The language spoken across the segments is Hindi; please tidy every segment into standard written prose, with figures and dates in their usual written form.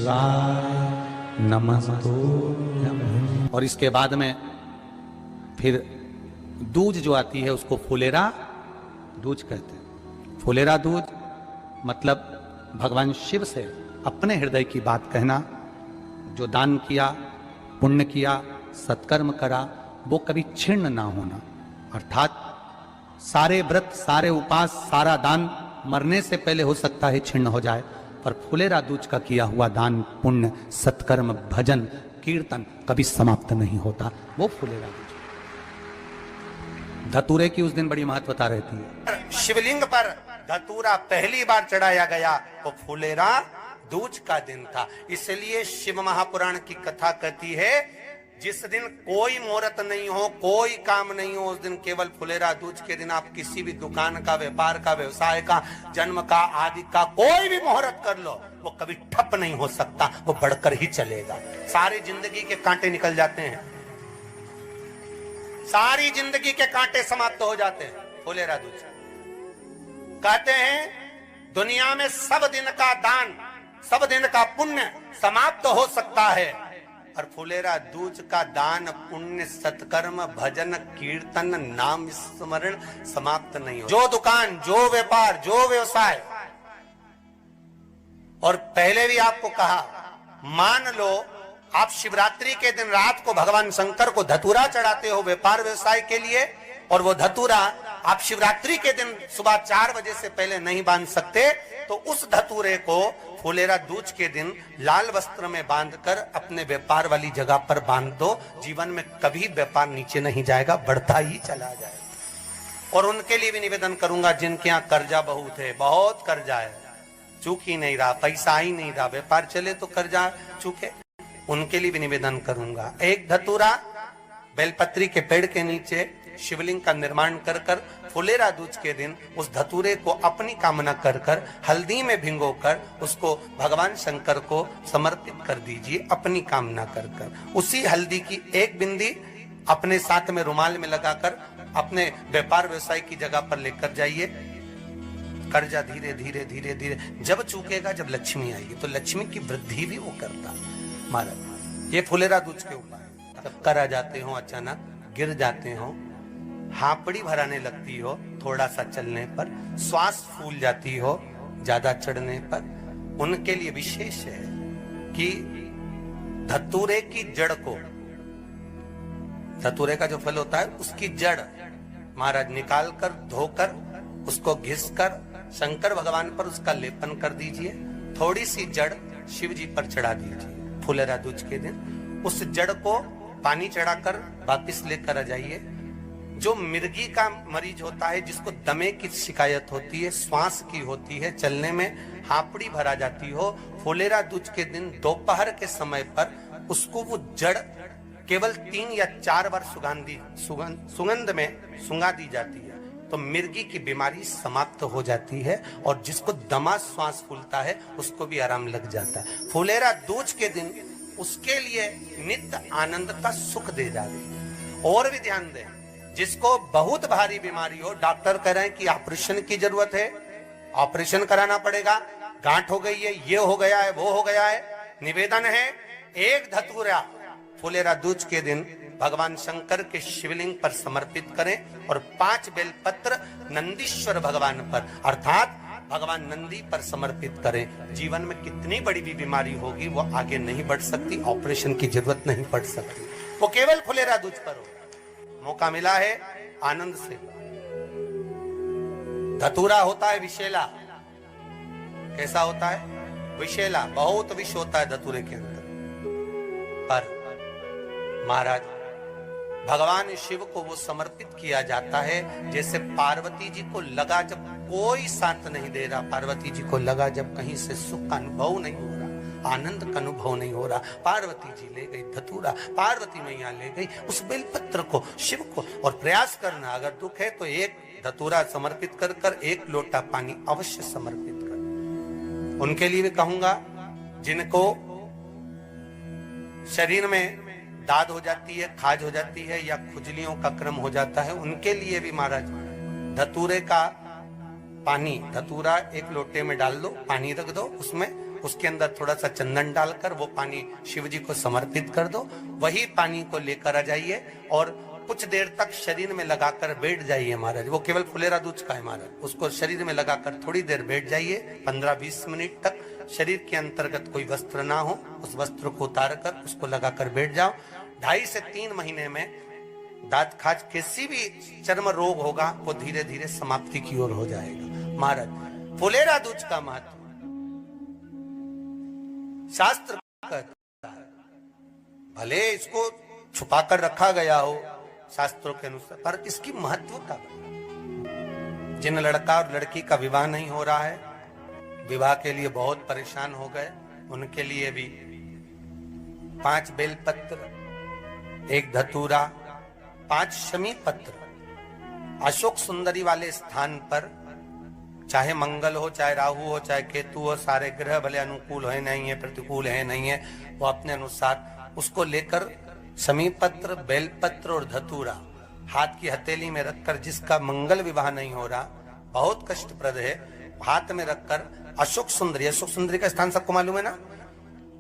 शिवाय नमस्तुभ्यं। और इसके बाद में फिर दूज जो आती है उसको फुलेरा दूज कहते हैं। फुलेरा दूज मतलब भगवान शिव से अपने हृदय की बात कहना। जो दान किया, पुण्य किया, सत्कर्म करा, वो कभी छिन्न ना होना। अर्थात सारे व्रत, सारे उपास, सारा दान मरने से पहले हो सकता है छिन्न हो जाए, पर फुलेरा दूज का किया हुआ दान, पुण्य, सत्कर्म, भजन, कीर्तन कभी समाप्त नहीं होता। वो फुलेरा दूज। धतूरे की उस दिन बड़ी महत्वता रहती है। शिवलिंग पर धतूरा पहली बार चढ़ाया गया तो फुलेरा दूज का दिन था। इसलिए शिव महापुराण की कथा कहती है जिस दिन कोई मुहूर्त नहीं हो, कोई काम नहीं हो, उस दिन केवल फुलेरा दूज के दिन आप किसी भी दुकान का, व्यापार का, व्यवसाय का, जन्म का, आदि का कोई भी मुहूर्त कर लो, वो कभी ठप नहीं हो सकता, वो बढ़कर ही चलेगा। सारी जिंदगी के कांटे निकल जाते हैं, सारी जिंदगी के कांटे समाप्त हो जाते हैं फुलेरा दूज। कहते हैं दुनिया में सब दिन का दान, सब दिन का पुण्य समाप्त हो सकता है, और फुलेरा दूज का दान, पुण्य, सत्कर्म, भजन, कीर्तन, नाम स्मरण समाप्त नहीं हो। जो दुकान, जो व्यापार, जो व्यवसाय, और पहले भी आपको कहा, मान लो आप शिवरात्रि के दिन रात को भगवान शंकर को धतूरा चढ़ाते हो व्यापार व्यवसाय के लिए, और वो धतूरा आप शिवरात्रि के दिन सुबह 4 बजे से पहले नहीं बांध सकते, तो उस धतूरे को फुलेरा दूज के दिन लाल वस्त्र में बांधकर अपने व्यापार वाली जगह पर बांध दो। जीवन में कभी व्यापार नीचे नहीं जाएगा, बढ़ता ही चला जाएगा। और उनके लिए भी निवेदन करूंगा जिनके यहाँ कर्जा बहुत है, बहुत कर्जा है, चूक ही नहीं रहा, पैसा ही नहीं रहा, व्यापार चले तो कर्जा चूके, उनके लिए भी निवेदन करूंगा। एक धतूरा बेलपत्री के पेड़ के नीचे शिवलिंग का निर्माण कर कर फुलेरा दूज के दिन उस धतूरे को अपनी कामना कर कर हल्दी में भिंगोकर उसको भगवान शंकर को समर्पित कर दीजिए अपनी कामना कर कर। उसी हल्दी की एक बिंदी अपने साथ में रुमाल में लगाकर अपने व्यापार व्यवसाय की जगह पर लेकर जाइए। कर्जा धीरे धीरे धीरे धीरे जब चूकेगा, जब लक्ष्मी आएगी, तो लक्ष्मी की वृद्धि भी वो करता। महाराज ये फुलेरा दूज के उपाय। जब कर आ जाते हो, अचानक गिर जाते हो, हापड़ी भराने लगती हो, थोड़ा सा चलने पर श्वास फूल जाती हो, ज्यादा चढ़ने पर, उनके लिए विशेष है कि धतूरे की जड़ को, धतूरे का जो फल होता है उसकी जड़ महाराज निकाल कर, धोकर, उसको घिसकर शंकर भगवान पर उसका लेपन कर दीजिए। थोड़ी सी जड़ शिव जी पर चढ़ा दीजिए फुलेरा दूज के दिन। उस जड़ को पानी चढ़ाकर वापिस लेकर आ जाइए। जो मिर्गी का मरीज होता है, जिसको दमे की शिकायत होती है, श्वास की होती है, चलने में हापड़ी भरा जाती हो, फुलेरा दूज के दिन दोपहर के समय पर उसको वो जड़ केवल 3 या 4 बार सुगंध में सुंगा दी जाती है, तो मिर्गी की बीमारी समाप्त हो जाती है, और जिसको दमा श्वास फूलता है उसको भी आराम लग जाता है। फुलेरा दूज के दिन उसके लिए नित्य आनंद का सुख दे जाए। और भी ध्यान दें, जिसको बहुत भारी बीमारी हो, डॉक्टर कह रहे हैं कि ऑपरेशन की जरूरत है, ऑपरेशन कराना पड़ेगा, गांठ हो गई है, ये हो गया है, वो हो गया है, निवेदन है एक धतूरा फुलेरा दूज के दिन भगवान शंकर के शिवलिंग पर समर्पित करें, और 5 बेलपत्र नंदीश्वर भगवान पर अर्थात भगवान नंदी पर समर्पित करें। जीवन में कितनी बड़ी भी बीमारी होगी वो आगे नहीं बढ़ सकती, ऑपरेशन की जरूरत नहीं पड़ सकती, वो केवल फुलेरा दूज पर हो। मौका मिला है, आनंद से। धतूरा होता है विषैला। कैसा होता है? विषैला। बहुत विष होता है धतूरे के अंदर। पर महाराज भगवान शिव को वो समर्पित किया जाता है जैसे पार्वती जी को लगा, जब कोई साथ नहीं दे रहा, पार्वती जी को लगा जब कहीं से सुख का अनुभव नहीं हो रहा, आनंद का अनुभव नहीं हो रहा, पार्वती जी ले गई धतूरा, पार्वती मैया ले गई उस बेलपत्र को शिव को। और प्रयास करना, अगर दुख है तो एक धतूरा समर्पित कर कर 1 लोटा पानी अवश्य समर्पित कर। उनके लिए भी कहूंगा जिनको शरीर में दाद हो जाती है, खाज हो जाती है, या खुजलियों का क्रम हो जाता है, उनके लिए भी महाराज धतूरे का पानी, धतूरा 1 लोटे में डाल दो, पानी रख दो, उसमें उसके अंदर थोड़ा सा चंदन डालकर वो पानी शिव जी को समर्पित कर दो। वही पानी को लेकर आ जाइए और कुछ देर तक शरीर में लगाकर बैठ जाइए महाराज। वो केवल फुलेरा दूध का है महाराज, उसको शरीर में लगाकर थोड़ी देर बैठ जाइए, 15-20 मिनट तक। शरीर के अंतर्गत कोई वस्त्र ना हो, उस वस्त्र को उतार कर उसको लगाकर बैठ जाओ। 2.5 से 3 महीने में दांत खाज किसी भी चर्म रोग होगा वो धीरे धीरे समाप्ति की ओर हो जाएगा। महाराज फुलेरा दूध का महत्व शास्त्र कहता है, भले इसको छुपा कर रखा गया हो शास्त्रों के अनुसार, पर इसकी महत्वता। जिन लड़का और लड़की का विवाह नहीं हो रहा है, विवाह के लिए बहुत परेशान हो गए, उनके लिए भी 5 बेलपत्र, 1 धतूरा, 5 शमी पत्र अशोक सुंदरी वाले स्थान पर, चाहे मंगल हो, चाहे राहु हो, चाहे केतु हो, सारे ग्रह भले अनुकूल है नहीं है, प्रतिकूल है नहीं है, वो अपने अनुसार उसको लेकर शमी पत्र, बेलपत्र और धतूरा हाथ की हथेली में रखकर, जिसका मंगल विवाह नहीं हो रहा, बहुत कष्टप्रद है, हाथ में रखकर अशोक सुंदरी का स्थान सबको मालूम है ना,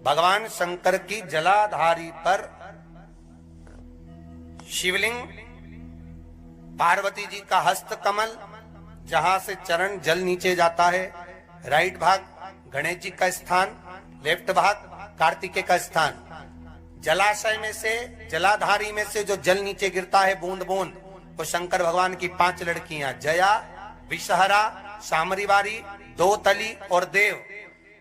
भगवान शंकर की जलाधारी पर शिवलिंग, पार्वती जी का हस्त कमल, जहां से चरण जल नीचे जाता है, राइट भाग गणेश जी का स्थान, लेफ्ट भाग कार्तिकेय का स्थान। जलाशय में से, जलाधारी में से जो जल नीचे गिरता है बूंद बूंद, वो शंकर भगवान की 5 लड़कियां, जया, विषहरा, सामरीवारी, दोतली और देव।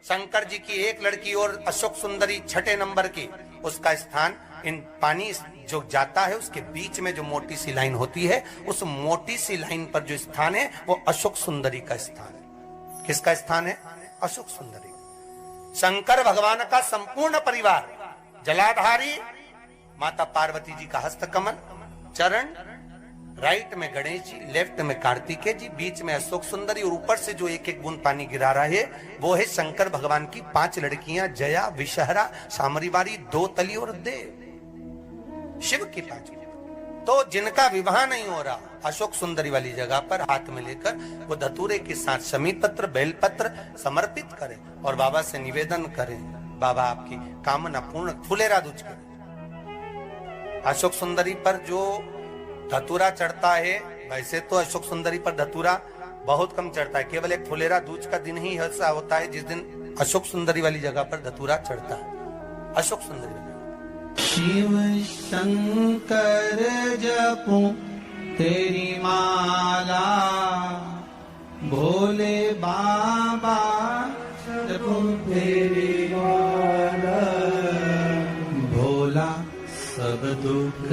शंकर जी की 1 लड़की और अशोक सुंदरी 6 नंबर की, उसका स्थान। इन पानी जो जाता है उसके बीच में जो मोटी सी लाइन होती है, उस मोटी सी लाइन पर जो स्थान है वो अशोक सुंदरी का स्थान है। किसका स्थान है? अशोक सुंदरी। शंकर भगवान का संपूर्ण परिवार, जलाधारी माता पार्वती जी का हस्तकमल, चरण, राइट में गणेश जी, लेफ्ट में कार्तिकेय जी, बीच में अशोक सुंदरी, और ऊपर से जो 1-1 बूंद पानी गिरा रहा है वो है शंकर भगवान की 5 लड़कियां, जया, विषहरा, सामरीवारी, दोतली और देव। शिव की 5। तो जिनका विवाह नहीं हो रहा, अशोक सुंदरी वाली जगह पर हाथ में लेकर वो धतूरे के साथ शमी पत्र, बेलपत्र समर्पित करें और बाबा से निवेदन करें, बाबा आपकी कामना पूर्ण, फुलेरा दूज करें। अशोक सुंदरी पर जो धतूरा चढ़ता है, वैसे तो अशोक सुंदरी पर धतूरा बहुत कम चढ़ता है, केवल एक फुलेरा दूज का दिन ही ऐसा होता है जिस दिन अशोक सुंदरी वाली जगह पर धतूरा चढ़ता है। अशोक सुंदरी शिव शंकर जपूं तेरी माला, भोले बाबा जपूं तेरी माला, भोला सब दुख